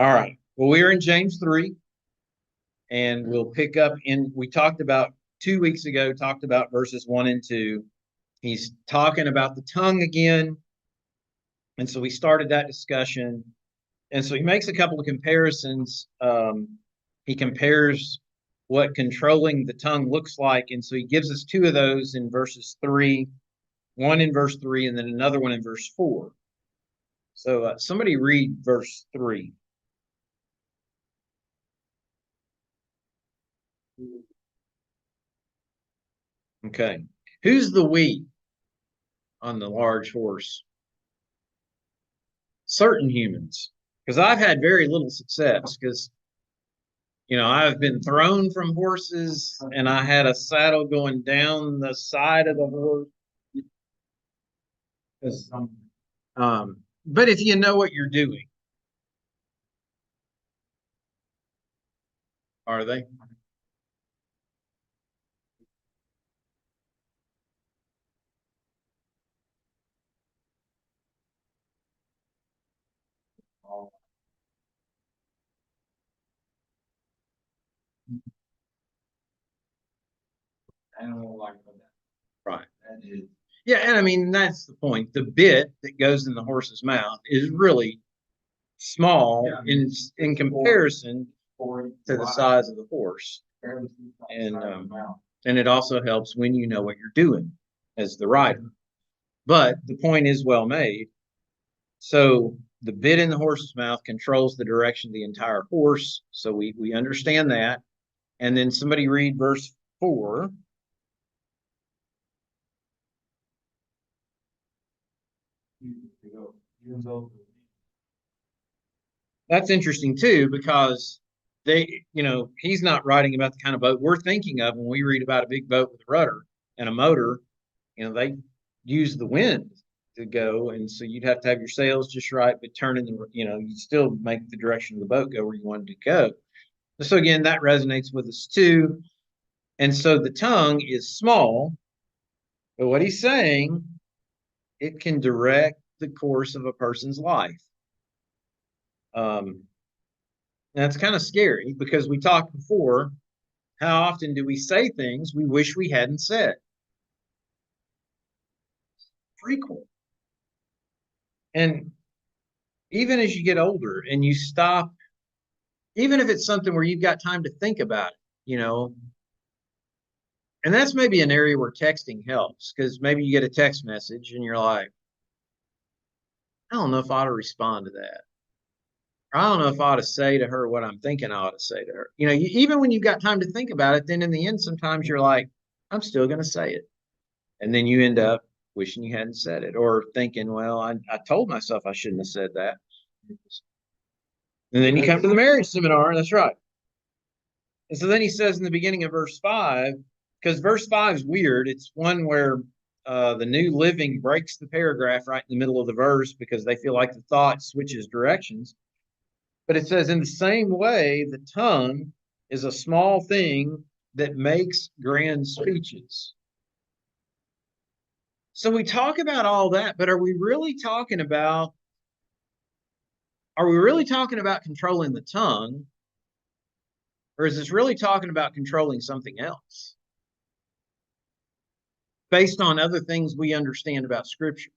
All right. Well, we're in James 3, and we'll pick up we talked about 2 weeks ago, talked about verses 1 and 2. He's talking about the tongue again. And so we started that discussion. And so he makes a couple of comparisons. He compares what controlling the tongue looks like. And so he gives us two of those in verses 3, one in verse 3, and then another one in verse 4. So somebody read verse 3. Okay. Who's the we on the large horse? Certain humans. Because I've had very little success because, I've been thrown from horses and I had a saddle going down the side of the horse. But if you know what you're doing, are they? Right. Yeah, and I mean that's the point. The bit that goes in the horse's mouth is really small in comparison to the size of the horse, and it also helps when you know what you're doing as the rider. But the point is well made. So the bit in the horse's mouth controls the direction of the entire horse. So we understand that. And then somebody read verse 4. That's interesting too, because he's not writing about the kind of boat we're thinking of when we read about a big boat with a rudder and a motor. They use the wind to go, and so you'd have to have your sails just right, but turning you still make the direction of the boat go where you want it to go. So again, that resonates with us too. And so the tongue is small, but what he's saying, it can direct the course of a person's life. That's kind of scary because we talked before. How often do we say things we wish we hadn't said? Frequent. And even as you get older and you stop, even if it's something where you've got time to think about it, and that's maybe an area where texting helps because maybe you get a text message and you're like, I don't know if I ought to respond to that. I don't know if I ought to say to her what I'm thinking I ought to say to her. Even when you've got time to think about it, then in the end, sometimes you're like, I'm still going to say it. And then you end up wishing you hadn't said it or thinking, well, I told myself I shouldn't have said that. And then you come to the marriage seminar. That's right. And so then he says in the beginning of verse 5, because verse 5 is weird. It's one where the New Living breaks the paragraph right in the middle of the verse because they feel like the thought switches directions. But it says, in the same way, the tongue is a small thing that makes grand speeches. So we talk about all that, but are we really talking about controlling the tongue? Or is this really talking about controlling something else based on other things we understand about Scripture?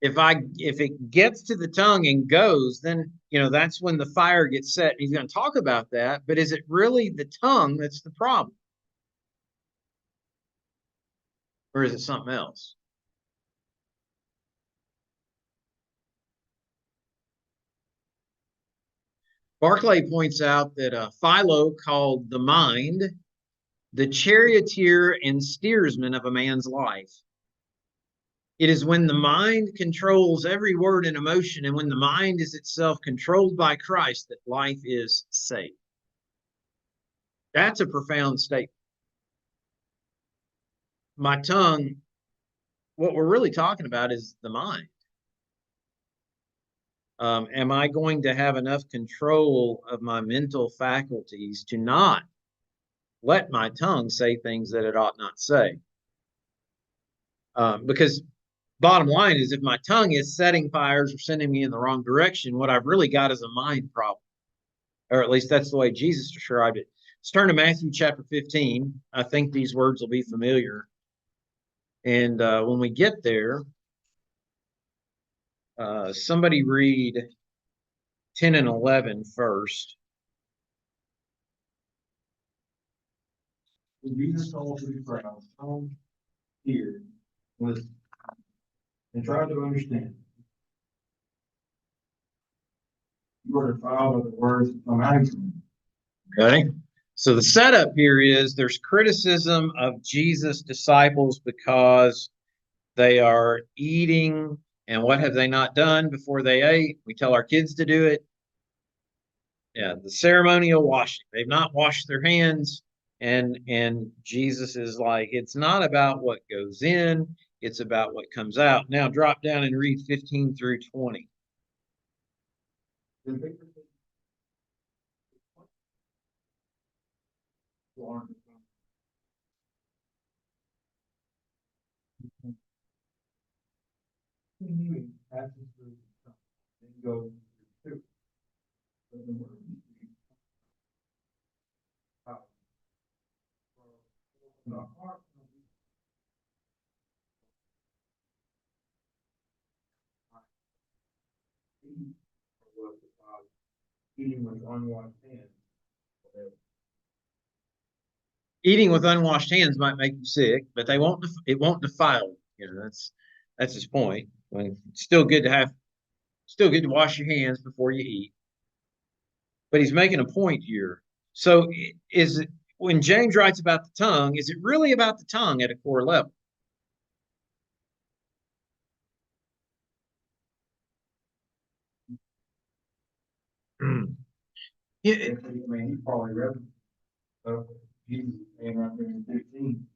If it gets to the tongue and goes, then that's when the fire gets set. He's going to talk about that, but is it really the tongue that's the problem? Or is it something else? Barclay points out that Philo called the mind the charioteer and steersman of a man's life. It is when the mind controls every word and emotion, and when the mind is itself controlled by Christ, that life is safe. That's a profound statement. My tongue, what we're really talking about is the mind. Am I going to have enough control of my mental faculties to not let my tongue say things that it ought not say? Because bottom line is if my tongue is setting fires or sending me in the wrong direction, what I've really got is a mind problem. Or at least that's the way Jesus described it. Let's turn to Matthew chapter 15. I think these words will be familiar. And when we get there, somebody read 10 and 11 first. When Jesus told the crowd, "Come here, listen, and try to understand. You are defiled by the words that come out of you." Okay. So the setup here is there's criticism of Jesus' disciples because they are eating, and what have they not done before they ate? We tell our kids to do it. Yeah, the ceremonial washing. They've not washed their hands, and Jesus is like, it's not about what goes in, it's about what comes out. Now drop down and read 15 through 20. Eating with unwashed hands. Eating with unwashed hands might make you sick, but they won't. It won't defile you. You know, that's his point. When it's still good to wash your hands before you eat. But he's making a point here. So is it when James writes about the tongue? Is it really about the tongue at a core level? Yeah, I mean, he probably read Jesus saying right there in 15.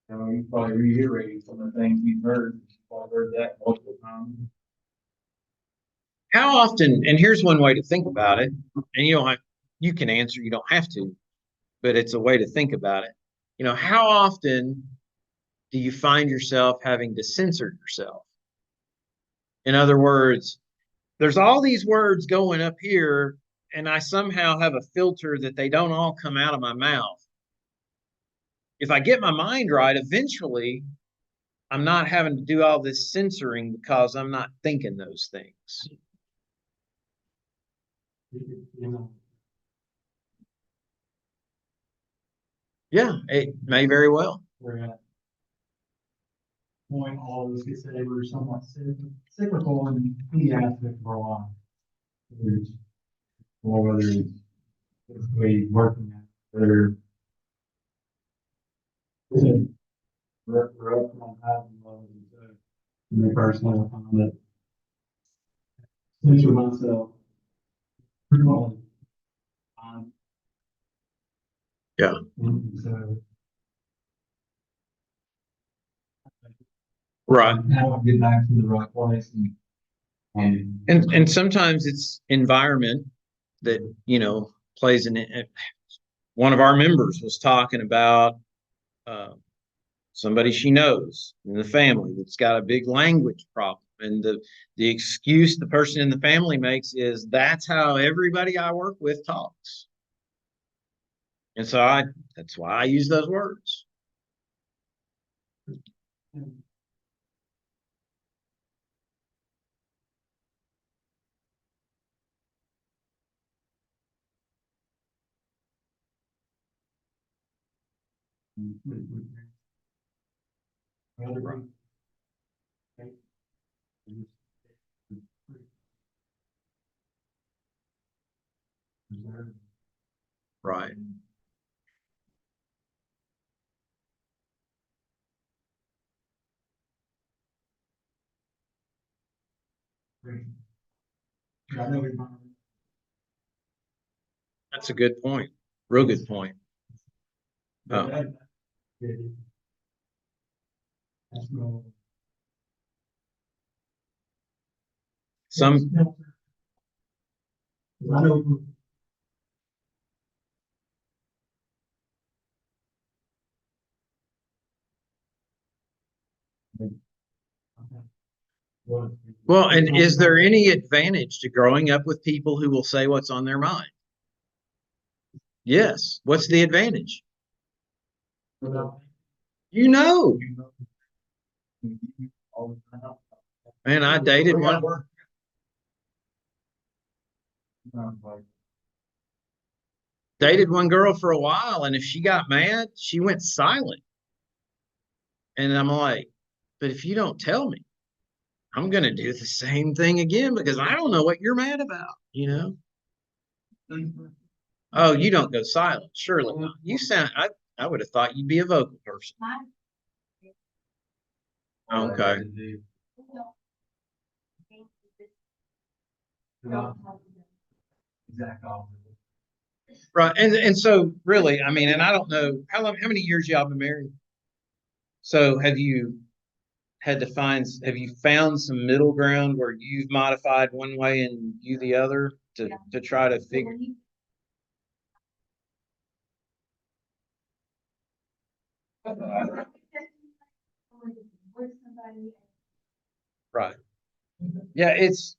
You know, he's probably reiterating some of the things he's heard. He's probably heard that multiple times. How often, and here's one way to think about it, and you can answer, you don't have to, but it's a way to think about it. How often do you find yourself having to censor yourself? In other words, there's all these words going up here, and I somehow have a filter that they don't all come out of my mouth. If I get my mind right, eventually I'm not having to do all this censoring because I'm not thinking those things. Yeah, it may very well. We're at point all of us could say we're somewhat cyclical in any aspect of our life. Whether it's physically working at, whether we're up on having love. And me personally, I found that censor myself frequently. Yeah. And so Right. how I get back to the right place and sometimes it's environment that plays in it. One of our members was talking about somebody she knows in the family that's got a big language problem, and the excuse the person in the family makes is that's how everybody I work with talks, and so that's why I use those words. Right. That's a good point. Real good point. Some Well, and is there any advantage to growing up with people who will say what's on their mind? Yes. What's the advantage? You know, man, I dated one. Dated one girl for a while, and if she got mad, she went silent. And I'm like, but if you don't tell me, I'm gonna do the same thing again because I don't know what you're mad about, you know? Oh, you don't go silent. Surely not. You sound I would have thought you'd be a vocal person. Okay. Exact opposite. Right. And so really, I mean, and I don't know how many years y'all been married? So have you found some middle ground where you've modified one way and you the other to try to figure right. Yeah, it's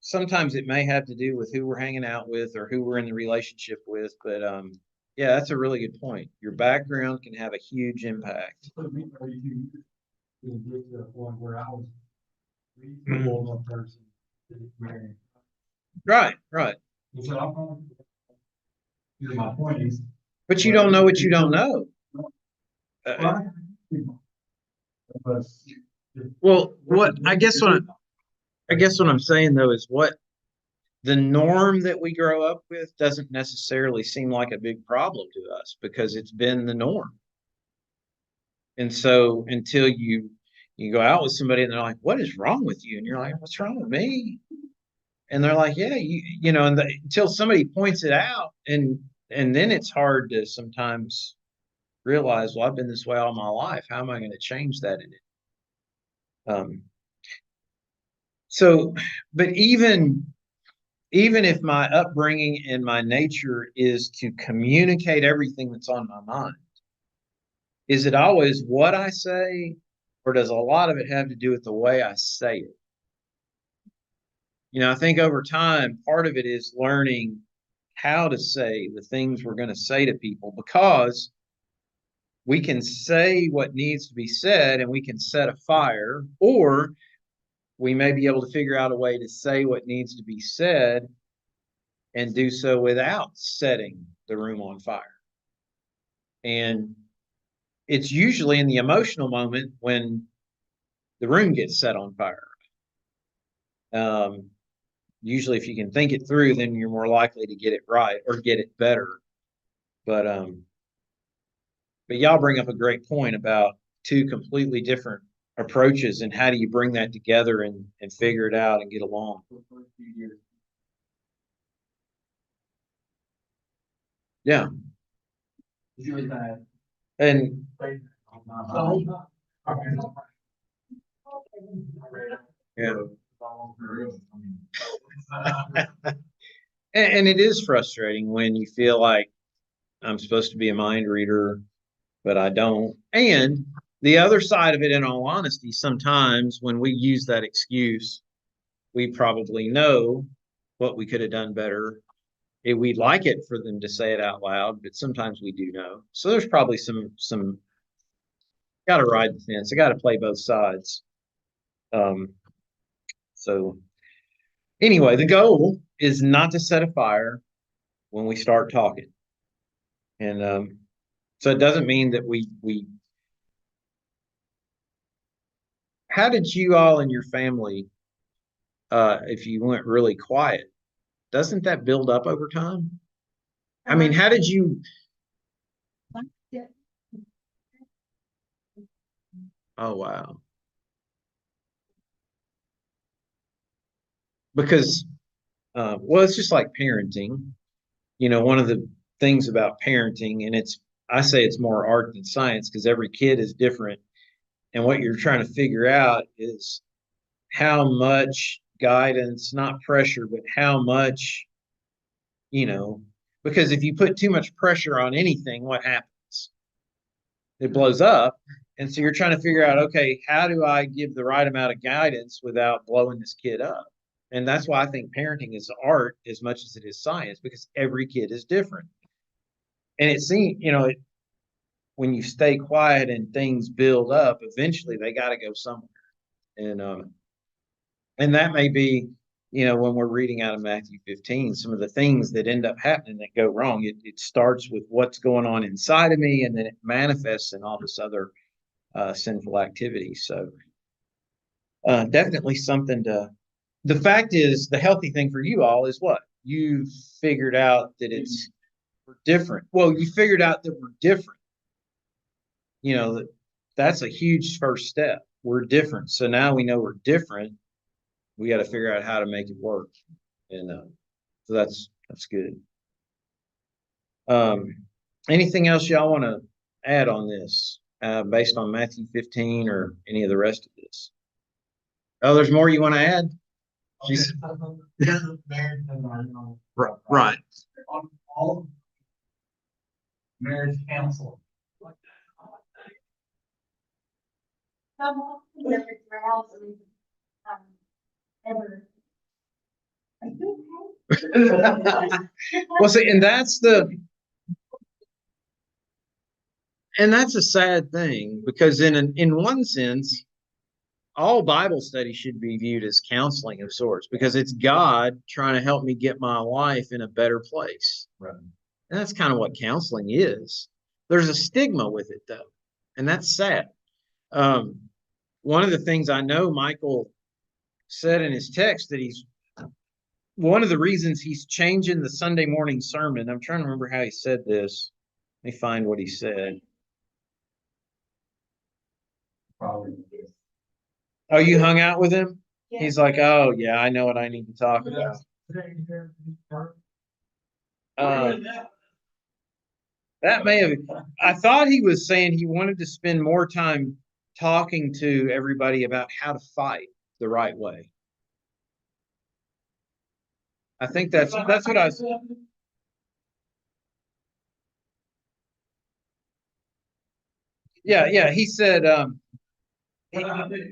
sometimes it may have to do with who we're hanging out with or who we're in the relationship with, but yeah, that's a really good point. Your background can have a huge impact. It took me 32 years to get to the point where I was a Mhm. reasonable enough person to get married. Right, right. And so I'm going to my 20s. But you don't know what you don't know. Right? But Well, what I guess what I'm saying though is what the norm that we grow up with doesn't necessarily seem like a big problem to us because it's been the norm. And so until you go out with somebody and they're like, "What is wrong with you?" And you're like, "What's wrong with me?" And they're like, "Yeah, you know," and until somebody points it out, and then it's hard to sometimes realize, well, I've been this way all my life. How am I going to change that in it? So, but even if my upbringing and my nature is to communicate everything that's on my mind, is it always what I say, or does a lot of it have to do with the way I say it? You know, I think over time, part of it is learning how to say the things we're going to say to people because we can say what needs to be said and we can set a fire, or we may be able to figure out a way to say what needs to be said and do so without setting the room on fire. And it's usually in the emotional moment when the room gets set on fire. Um, Usually, if you can think it through, then you're more likely to get it right or get it better. But but y'all bring up a great point about two completely different approaches and how do you bring that together and figure it out and get along. Yeah. And yeah. And it is frustrating when you feel like I'm supposed to be a mind reader, but I don't. And the other side of it, in all honesty, sometimes when we use that excuse, we probably know what we could have done better. We'd like it for them to say it out loud, but sometimes we do know. So there's probably some got to ride the fence. I got to play both sides. Um, so anyway, the goal is not to set a fire when we start talking, and so it doesn't mean that we. How did you all in your family, if you went really quiet, doesn't that build up over time? I mean, how did you? Oh wow, because well, it's just like parenting. You know, one of the things about parenting, and I say it's more art than science because every kid is different, and what you're trying to figure out is how much guidance, not pressure, but how much, you know, because if you put too much pressure on anything, what happens? It blows up. And so you're trying to figure out, okay, how do I give the right amount of guidance without blowing this kid up? And that's why I think parenting is art as much as it is science, because every kid is different. And it seems, when you stay quiet and things build up, eventually they got to go somewhere. And that may be, when we're reading out of Matthew 15, some of the things that end up happening that go wrong. It starts with what's going on inside of me, and then it manifests in all this other sinful activity. So definitely something to. The fact is, the healthy thing for you all is what? You've figured out that we're different. Well, you figured out that we're different. That's a huge first step. We're different. So now we know we're different. We got to figure out how to make it work. And so that's good. Anything else y'all want to add on this based on Matthew 15 or any of the rest of this? Oh, there's more you want to add? Right. On all marriage counsel. Well, see, and that's a sad thing, because in one sense, all Bible study should be viewed as counseling of sorts, because it's God trying to help me get my life in a better place. Right. And that's kind of what counseling is. There's a stigma with it, though, and that's sad. One of the things I know Michael said in his text, that one of the reasons he's changing the Sunday morning sermon. I'm trying to remember how he said this. Let me find what he said. Probably. Oh, you hung out with him? Yeah. He's like, oh, yeah, I know what I need to talk about. That may have, I thought he was saying he wanted to spend more time talking to everybody about how to fight the right way. I think that's what I was. Yeah. He said,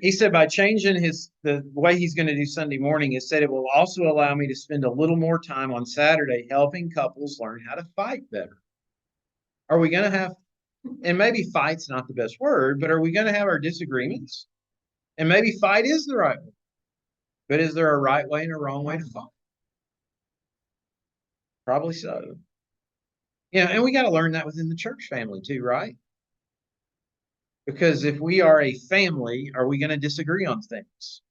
he said by changing the way he's going to do Sunday morning, he said it will also allow me to spend a little more time on Saturday helping couples learn how to fight better. Are we going to have, and maybe fight's not the best word, but are we going to have our disagreements? And maybe fight is the right way. But is there a right way and a wrong way to fight? Probably so. And we got to learn that within the church family too, right? Because if we are a family, are we going to disagree on things?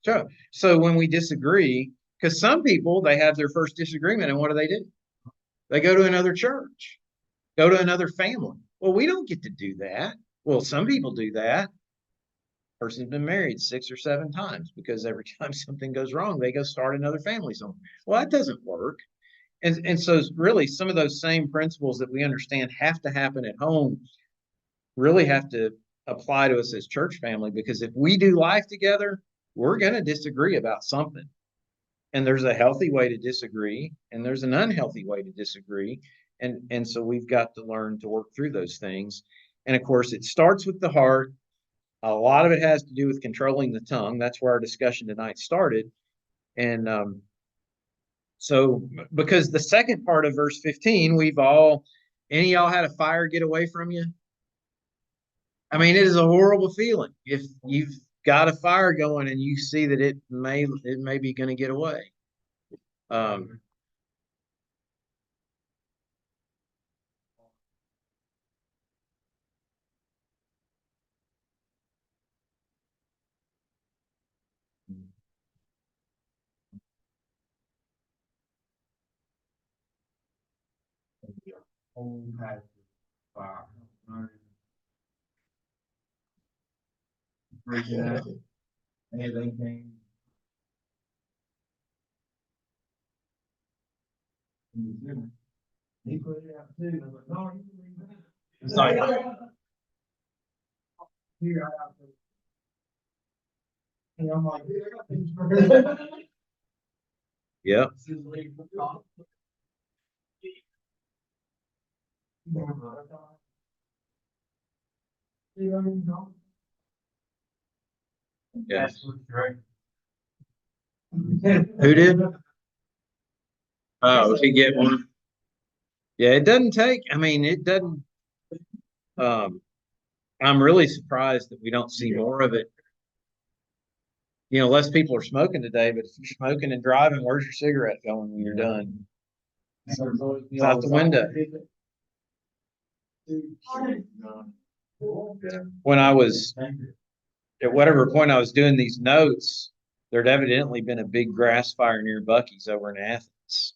Sure. So when we disagree, because some people, they have their first disagreement, and what do? They go to another church, go to another family. Well, we don't get to do that. Well, some people do that. Person's been married 6 or 7 times, because every time something goes wrong, they go start another family somewhere. Well, that doesn't work. And so really some of those same principles that we understand have to happen at home really have to apply to us as church family, because if we do life together, we're going to disagree about something. And there's a healthy way to disagree, and there's an unhealthy way to disagree. And so we've got to learn to work through those things. And of course, it starts with the heart. A lot of it has to do with controlling the tongue. That's where our discussion tonight started. And so, because the second part of verse 15, any of y'all had a fire get away from you? I mean, it is a horrible feeling if you've got a fire going and you see that it may be going to get away. Wow. Anything. He put it out too. I was like, no, you can leave that. It's like, here I have to. And I'm like, I got things for Yeah. Yeah. That's what's right. Who did? Oh, if he get one. Yeah, it doesn't take, I mean, it doesn't, um, I'm really surprised that we don't see more of it. You know, less people are smoking today, but if you're smoking and driving, where's your cigarette going when you're done? It's out the window. When I was, at whatever point I was doing these notes, there'd evidently been a big grass fire near Bucky's over in Athens.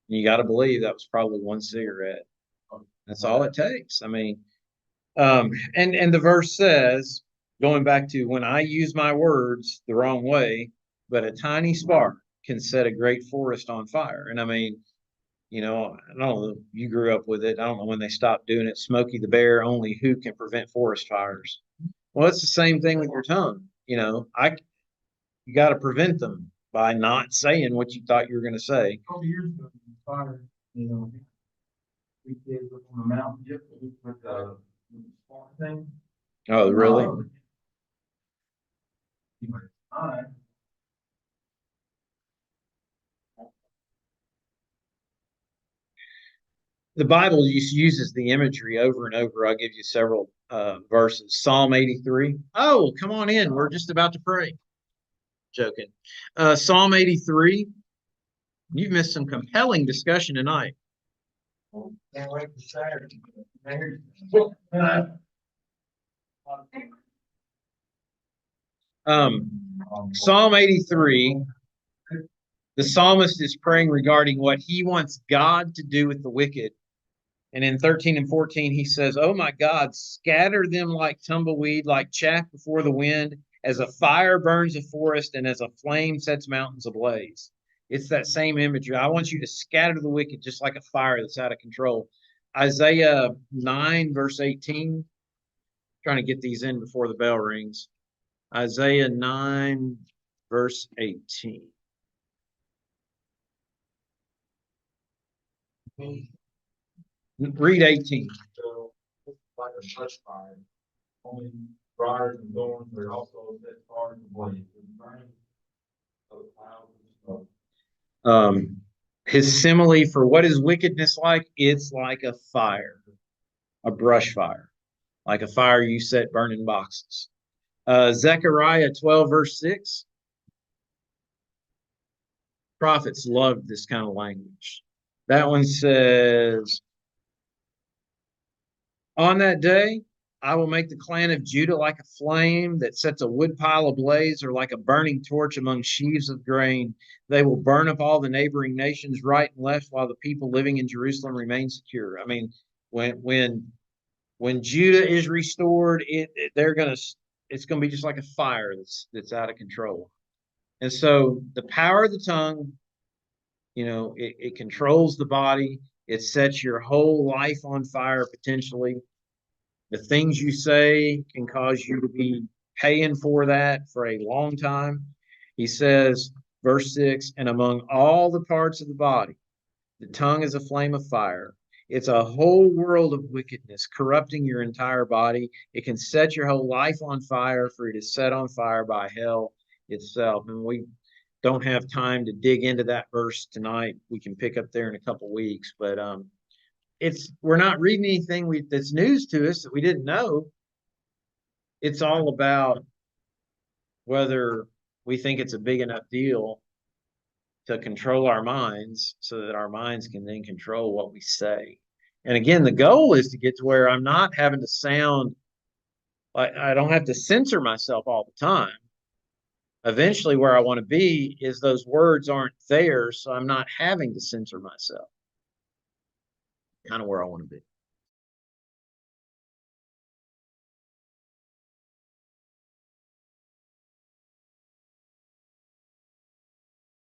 You got to believe that was probably one cigarette. That's all it takes. I mean, and the verse says, going back to when I use my words the wrong way, but a tiny spark can set a great forest on fire. And I mean, you know, I don't know, you grew up with it. I don't know when they stopped doing it. Smokey the Bear, only who can prevent forest fires. Well, it's the same thing with your tongue. You know, you got to prevent them by not saying what you thought you were going to say. A couple years ago, fire, we did on the mountain, with the spark thing. Oh, really? Alright. The Bible uses the imagery over and over. I'll give you several verses. Psalm 83. Oh, come on in. We're just about to pray. Joking. Psalm 83. You've missed some compelling discussion tonight. Can't wait for Saturday. Psalm 83. The psalmist is praying regarding what he wants God to do with the wicked. And in 13 and 14, he says, "Oh my God, scatter them like tumbleweed, like chaff before the wind, as a fire burns a forest and as a flame sets mountains ablaze." It's that same imagery. I want you to scatter the wicked just like a fire that's out of control. Isaiah 9, verse 18. Trying to get these in before the bell rings. Isaiah 9, verse 18. Read 18. So, like a brush fire, only briars and thorns, but also set fires ablaze, and burning of clouds and smoke. His simile for what is wickedness like? It's like a fire, a brush fire, like a fire you set burning boxes. Zechariah 12, verse 6. Prophets loved this kind of language. That one says, "On that day, I will make the clan of Judah like a flame that sets a woodpile ablaze, or like a burning torch among sheaves of grain. They will burn up all the neighboring nations right and left, while the people living in Jerusalem remain secure." I mean, when Judah is restored, it's gonna be just like a fire that's out of control. And so the power of the tongue, you know, it controls the body. It sets your whole life on fire potentially. The things you say can cause you to be paying for that for a long time. He says, verse 6, "And among all the parts of the body, the tongue is a flame of fire. It's a whole world of wickedness, corrupting your entire body. It can set your whole life on fire, for it is set on fire by hell itself." And we don't have time to dig into that verse tonight. We can pick up there in a couple weeks, but we're not reading anything that's news to us that we didn't know. It's all about whether we think it's a big enough deal to control our minds so that our minds can then control what we say. And again, the goal is to get to where I'm not having to sound like I don't have to censor myself all the time. Eventually, where I want to be is those words aren't there, so I'm not having to censor myself. Kind of where I want to be.